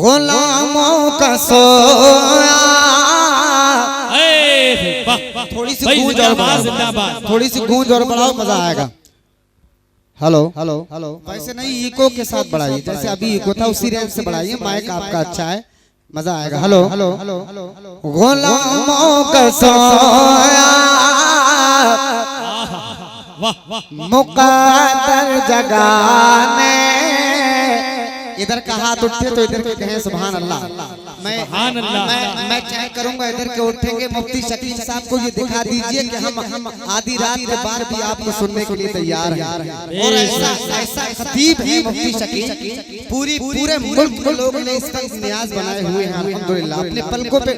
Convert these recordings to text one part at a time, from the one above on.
गुलामों का सोया। थोड़ी सी गूंज और बढ़ाओ, थोड़ी सी गूंज और बढ़ाओ, मजा आएगा। हेलो हेलो हेलो, वैसे नहीं इको के साथ बढ़ाइए, जैसे अभी इको था उसी रेंज से बढ़ाइए, माइक आपका अच्छा है, मजा आएगा। हेलो हेलो हेलो हेलो, गुलामों का सोया मुक़द्दर जगाने। इधर का हाथ उठे तो इधर के कहें सुभान अल्लाह। मैं चाहे करूंगा इधर के उठेंगे। मुफ्ती शकील साहब को ये दिखा दीजिए कि हम आधी रात के बाद भी आपको सुनने के लिए तैयार हैं। और ऐसा खतीब है मुफ्ती शकील, पूरे मुल्क के लोगों ने इसका नियाज बनाए हुए हैं अल्हम्दुलिल्लाह। अपने पलकों पे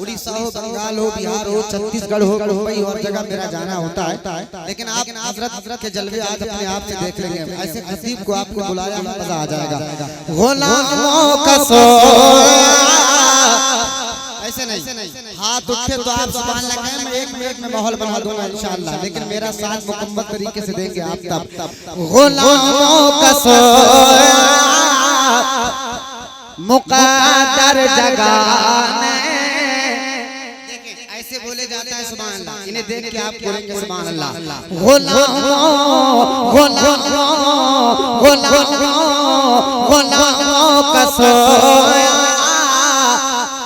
उड़ीसा हो, बंगाल हो, बिहार हो, छत्तीसगढ़ हो, मुंबई और जगह मेरा जाना होता है, लेकिन आप हजरत के जलवे आज अपने आप से देख लेंगे। ऐसे खतीब को आपको बुलाया, मजा आ जाएगा। गुलामों का सोया, ऐसे नहीं हाथ उठे तो आप सुभान लगाएं, मैं 1 मिनट में माहौल बना दूंगा इंशाअल्लाह, लेकिन मेरा साथ मुकम्मल तरीके से देंगे आप तब। गुलामों का सोया मुक़द्दर जगाने। ऐसे बोले जाता है सुभान अल्लाह, इन्हें देख के आप बोलेंगे सुभान अल्लाह। गुलामों का सोया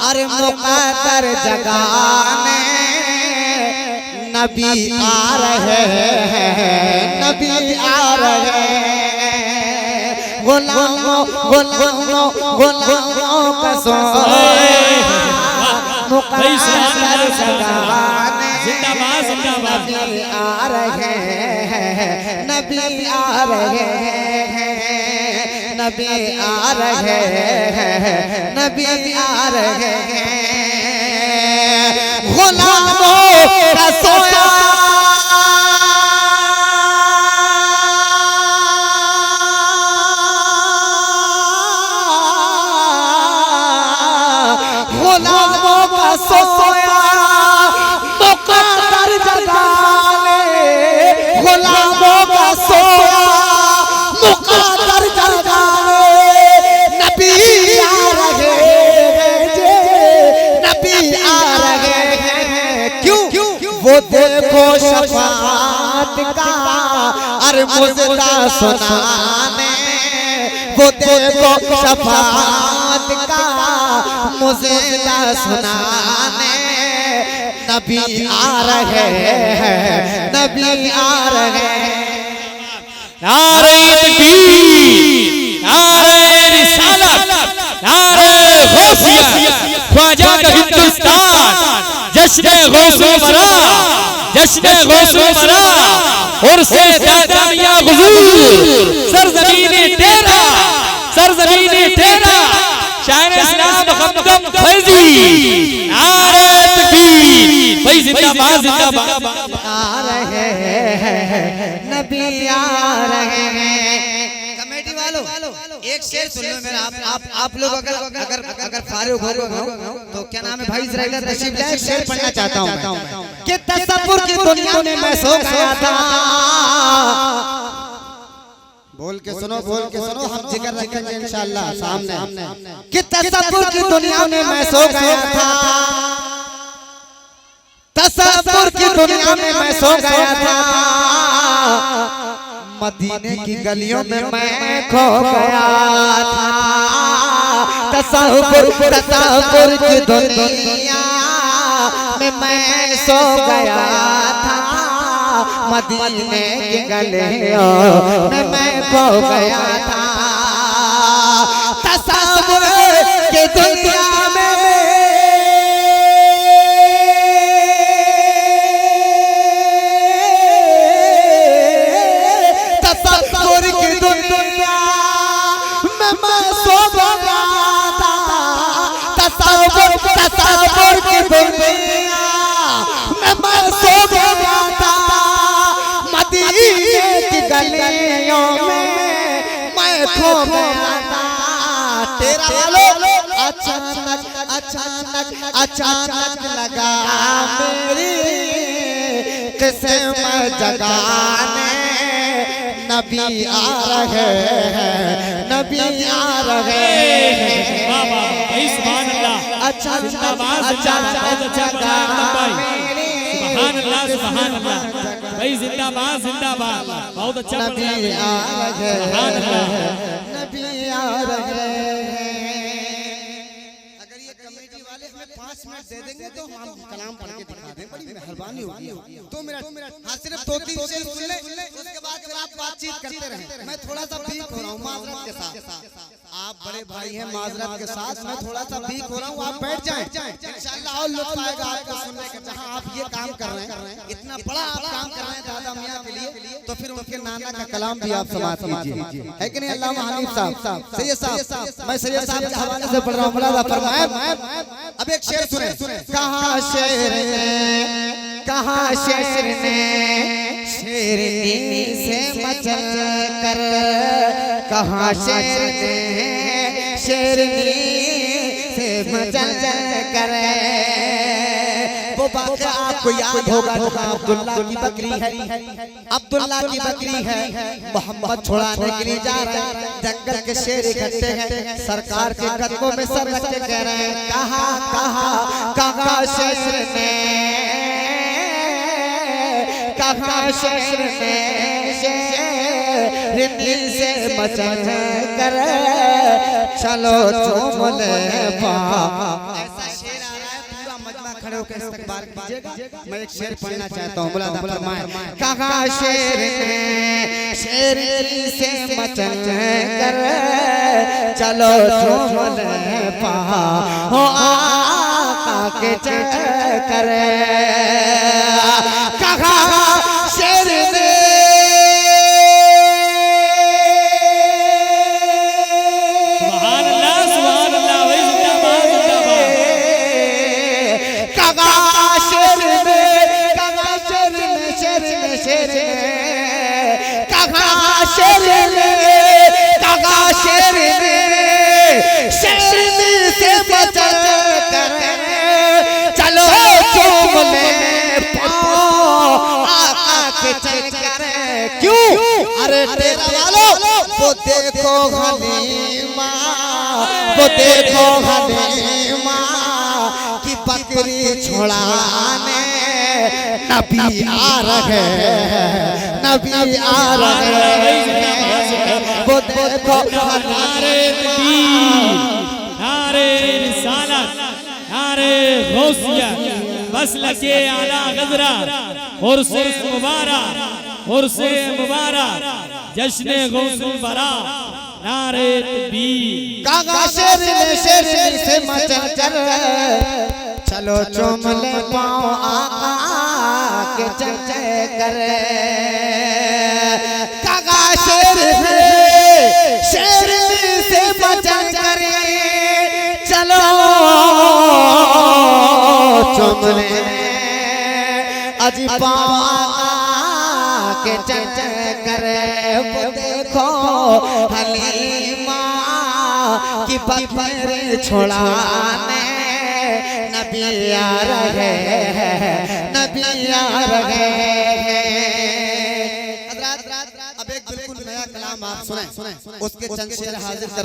अरे मुक़द्दर जगाने। नबी आ रहे हैं, नबी आ रहे हैं। गुलामों का सोया मुक़द्दर जगाने। नबी आ रहे हैं, नबी आ रहे हैं, नबी आ रहे हैं, नबी आ रहे हैं। गुलामों का सोया सोया मुक़द्दर जगाने। गुलामों का सोया मुक़द्दर जगाने। नबी आ रहे हैं, नबी आ रहे हैं। क्यों? वो देखो शफ़ाअत का अरे मुज़दा सुनाने। वो देखो शफ़ाअत का मुज़दा सुनाने। नबी आ रहे हैं, नबी आ रहे हैं। नारे तकबीर, नारे रिसालत, नारे गौसिया, ख्वाजा का हिंदुस्तान, जश्न गौसे मरा, जश्न गौसे मरा, और से दानिया हुजूर, सरजमीने तेरा, सरजमीने तेरा, शायर इस्लाम हमदम फैजी। नारे तकबीर, भाई जिंदाबाद जिंदाबाद। आ रहे हैं, नबी आ रहे हैं। कमेटी वालों एक शेर सुन लो मेरा, आप लोग अगर फारूक हो तो क्या नाम है भाई, जरा इधर तशरीफ लाए, शेर पढ़ना चाहता हूं कि तसव्वुर की दुनिया में मैं सो गया था। बोल के सुनो, बोल के सुनो, हम जिक्र रखेंगे इंशाअल्लाह सामने। कि तसव्वुर की दुनिया में मैं सो गया था, तसव्वुर की दुनिया में मैं सो गया था। मदीने की गलियों में मैं खो गया था। तसव्वुर की दुनिया में मैं सो गया था। मदीने की गलियों में मैं खो गया था। तसव्वुर की दुनिया में तसव्वुर की दुनिया में मैं सो गया था। मदीने की गलियों में मैं खो गया था। तेरा वालों अचानक लगा मेरी किस्मत जगाने। नबी आ रहे हैं, नबी आ रहे हैं। अच्छा जिंदाबाद जिंदाबाद, बहुत अच्छा बना एकदम भाई, सुभान अल्लाह सुभान अल्लाह भाई, जिंदाबाद जिंदाबाद, बहुत अच्छा बना सुभान अल्लाह। नबी आ रहे हैं। अगर ये कमेटी वाले हमें 5 मिनट दे देंगे तो हम कलाम पढ़ के दिखा दें, बड़ी मेहरबानी होगी। 2 मिनट, हाँ सिर्फ 2-3 शेर सुन ले, उसके बाद फिर आप बातचीत करते रहें। मैं थोड़ा सा वीक हो रहा हूँ माजरत के साथ, आप बड़े भाई हैं माजरत के साथ, मैं थोड़ा सा वीक हो रहा हूँ, आप बैठ जाएं, इंशाअल्लाह और लुत्फ आएगा आपको सुनने का। जहाँ आप ये काम कर रहे हैं, इतना बड़ा आप काम कर रहे हैं दादा मियाँ के लिए, तो फिर उनके नाना का कलाम भी आप समाप्त कीजिए, है कि नहीं? अल्लामा हनीफ साहब, सैयद साहब, मैं सैयद साहब के हवाले से पढ़ रहा हूँ, मुलाजा फरमाएं। अब एक शेर सुने, कहाँ शेर ने, कहाँ शेर ने शेरनी से मचल कर, कहाँ शेर ने शेरनी से मचल कर। वो वाक़या आपको याद होगा जहाँ अब्दुल्ला की बकरी है, अब्दुल्ला की बकरी है, मोहम्मद छुड़ाने के लिए जा रहा है, जंगल के शेर इकट्ठे हैं, सरकार के कदमों में सर रख के कह रहे हैं, कहाँ कहाँ कहाँ शेर ने, कहाँ शेर ने शेरनी से मचल कर, चलो चूम ले पाँव। ऐसा शेर आ रहा है, पूरा मजमा खड़े होकर इस्तकबाल कीजिएगा। मैं एक शेर पढ़ना चाहता हूँ, मुलाजा फरमाएं। कहाँ शेर ने शेरनी से मचल कर, चलो चूम ले पाँव आका के चक्कर। कहाँ शेर ने सुभान अल्लाह सुभान अल्लाह भाई, जिंदाबाद जिंदाबाद। कहाँ शेर ने, कहाँ शेर ने, शेर ने, शेर ने, कहाँ शेर ने, कहाँ शेर ने शेरनी से बचल कर, चलो चूम ले पाँव आका के चक्कर। क्यों? अरे तेरा वालों, वो देखो हलीमा, वो देखो हलीमा की बकरी छुड़ाने नबी आ रहे हैं, नबी आ रहे हैं। वो देखो नारे तकबीर, नारे रिसालत, नारे गौसिया, मसलके आला गजरा, उर्से मुबारक, उर्से मुबारक, जश्न गौसुल बरा, नारे तकबीर। कहाँ शेर ने शेरनी से मचल कर, चलो चूम ले पाँव आका के चक्कर। कहाँ शेर ने शेरनी से मचल कर, चलो चूम ले अजी पाँव आका के चक्कर। वो देखो हलीमा की बकरी छुड़ाने नबी आ रहे हैं, नबी आ रहे हैं। अब एक बिल्कुल नया कलाम आप सुने, उसके चंद शेर हाजिर कर